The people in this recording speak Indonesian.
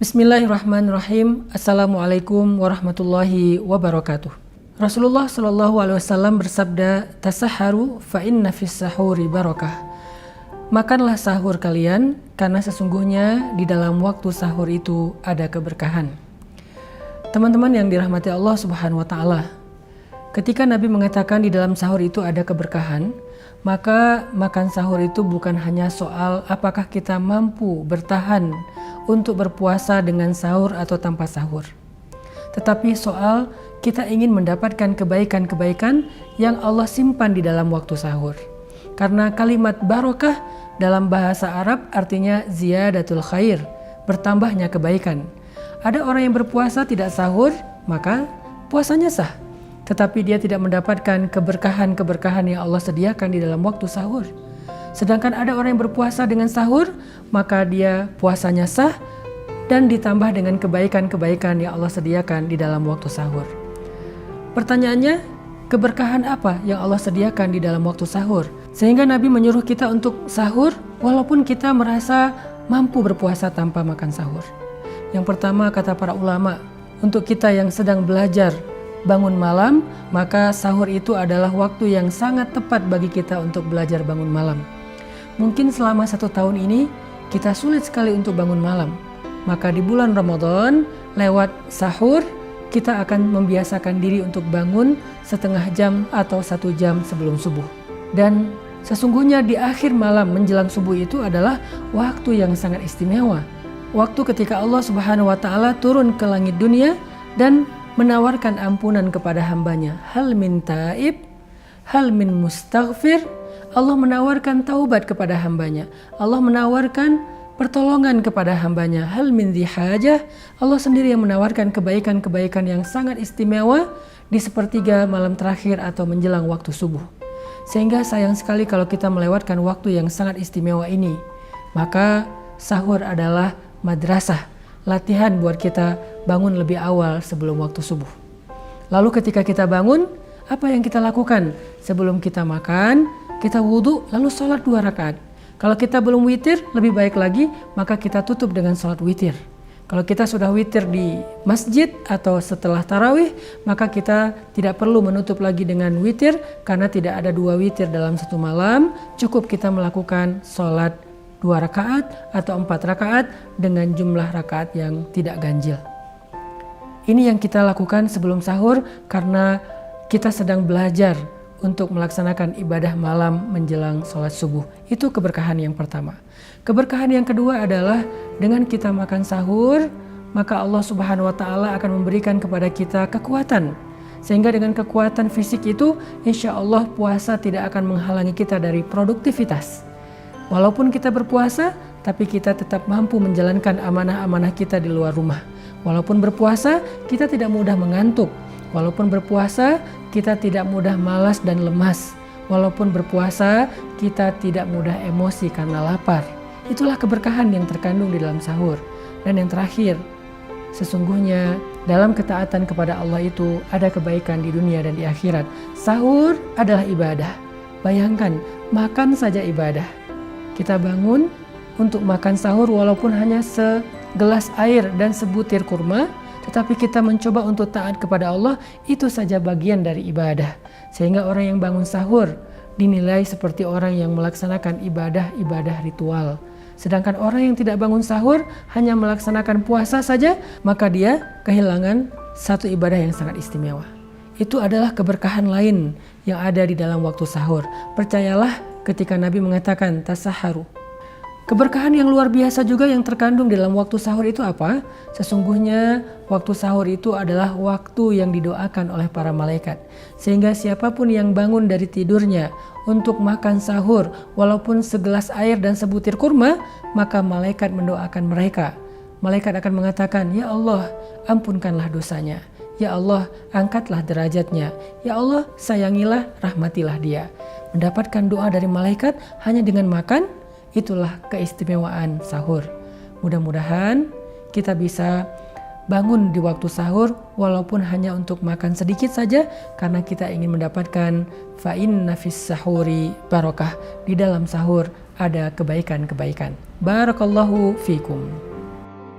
Bismillahirrahmanirrahim. Assalamualaikum warahmatullahi wabarakatuh. Rasulullah SAW bersabda, "Tasaharu fa inna fis sahuri barakah." Makanlah sahur kalian, karena sesungguhnya di dalam waktu sahur itu ada keberkahan. Teman-teman yang dirahmati Allah Subhanahu wa Ta'ala, ketika Nabi mengatakan di dalam sahur itu ada keberkahan, maka makan sahur itu bukan hanya soal apakah kita mampu bertahan untuk berpuasa dengan sahur atau tanpa sahur, tetapi soal kita ingin mendapatkan kebaikan-kebaikan yang Allah simpan di dalam waktu sahur. Karena kalimat barokah dalam bahasa Arab artinya ziyadatul khair, bertambahnya kebaikan. Ada orang yang berpuasa tidak sahur, maka puasanya sah, tetapi dia tidak mendapatkan keberkahan-keberkahan yang Allah sediakan di dalam waktu sahur. Sedangkan ada orang yang berpuasa dengan sahur, maka dia puasanya sah dan ditambah dengan kebaikan-kebaikan yang Allah sediakan di dalam waktu sahur. Pertanyaannya, keberkahan apa yang Allah sediakan di dalam waktu sahur? Sehingga Nabi menyuruh kita untuk sahur walaupun kita merasa mampu berpuasa tanpa makan sahur. Yang pertama, kata para ulama, untuk kita yang sedang belajar bangun malam, maka sahur itu adalah waktu yang sangat tepat bagi kita untuk belajar bangun malam. Mungkin selama 1 tahun ini kita sulit sekali untuk bangun malam, maka di bulan Ramadan lewat sahur kita akan membiasakan diri untuk bangun setengah jam atau 1 jam sebelum subuh. Dan sesungguhnya di akhir malam menjelang subuh itu adalah waktu yang sangat istimewa, waktu ketika Allah Subhanahu wa Ta'ala turun ke langit dunia dan menawarkan ampunan kepada hambanya. Hal min taib, hal min mustaghfir. Allah menawarkan taubat kepada hambanya. Allah menawarkan pertolongan kepada hambanya. Hal min dzihajah. Allah sendiri yang menawarkan kebaikan-kebaikan yang sangat istimewa di sepertiga malam terakhir atau menjelang waktu subuh. Sehingga sayang sekali kalau kita melewatkan waktu yang sangat istimewa ini. Maka sahur adalah madrasah, latihan buat kita bangun lebih awal sebelum waktu subuh. Lalu ketika kita bangun, apa yang kita lakukan? Sebelum kita makan, kita wudhu lalu sholat 2 rakaat. Kalau kita belum witir, lebih baik lagi, maka kita tutup dengan sholat witir. Kalau kita sudah witir di masjid atau setelah tarawih, maka kita tidak perlu menutup lagi dengan witir, karena tidak ada 2 witir dalam 1 malam. Cukup kita melakukan sholat 2 rakaat atau 4 rakaat dengan jumlah rakaat yang tidak ganjil. Ini yang kita lakukan sebelum sahur karena kita sedang belajar untuk melaksanakan ibadah malam menjelang sholat subuh. Itu keberkahan yang pertama. Keberkahan yang kedua adalah dengan kita makan sahur, maka Allah Subhanahu wa Ta'ala akan memberikan kepada kita kekuatan. Sehingga dengan kekuatan fisik itu, insya Allah puasa tidak akan menghalangi kita dari produktivitas. Walaupun kita berpuasa, tapi kita tetap mampu menjalankan amanah-amanah kita di luar rumah. Walaupun berpuasa, kita tidak mudah mengantuk. Walaupun berpuasa, kita tidak mudah malas dan lemas. Walaupun berpuasa, kita tidak mudah emosi karena lapar. Itulah keberkahan yang terkandung di dalam sahur. Dan yang terakhir, sesungguhnya dalam ketaatan kepada Allah itu ada kebaikan di dunia dan di akhirat. Sahur adalah ibadah. Bayangkan, makan saja ibadah. Kita bangun untuk makan sahur walaupun hanya segelas air dan sebutir kurma, tetapi kita mencoba untuk taat kepada Allah, itu saja bagian dari ibadah. Sehingga orang yang bangun sahur dinilai seperti orang yang melaksanakan ibadah-ibadah ritual. Sedangkan orang yang tidak bangun sahur hanya melaksanakan puasa saja, maka dia kehilangan satu ibadah yang sangat istimewa. Itu adalah keberkahan lain yang ada di dalam waktu sahur. Percayalah ketika Nabi mengatakan tasaharu. Keberkahan yang luar biasa juga yang terkandung dalam waktu sahur itu apa? Sesungguhnya waktu sahur itu adalah waktu yang didoakan oleh para malaikat. Sehingga siapapun yang bangun dari tidurnya untuk makan sahur walaupun segelas air dan sebutir kurma, maka malaikat mendoakan mereka. Malaikat akan mengatakan, "Ya Allah, ampunkanlah dosanya. Ya Allah, angkatlah derajatnya. Ya Allah, sayangilah, rahmatilah dia." Mendapatkan doa dari malaikat hanya dengan makan, itulah keistimewaan sahur. Mudah-mudahan kita bisa bangun di waktu sahur walaupun hanya untuk makan sedikit saja, karena kita ingin mendapatkan fa inna fis sahuri barakah. Di dalam sahur ada kebaikan-kebaikan. Barakallahu fikum.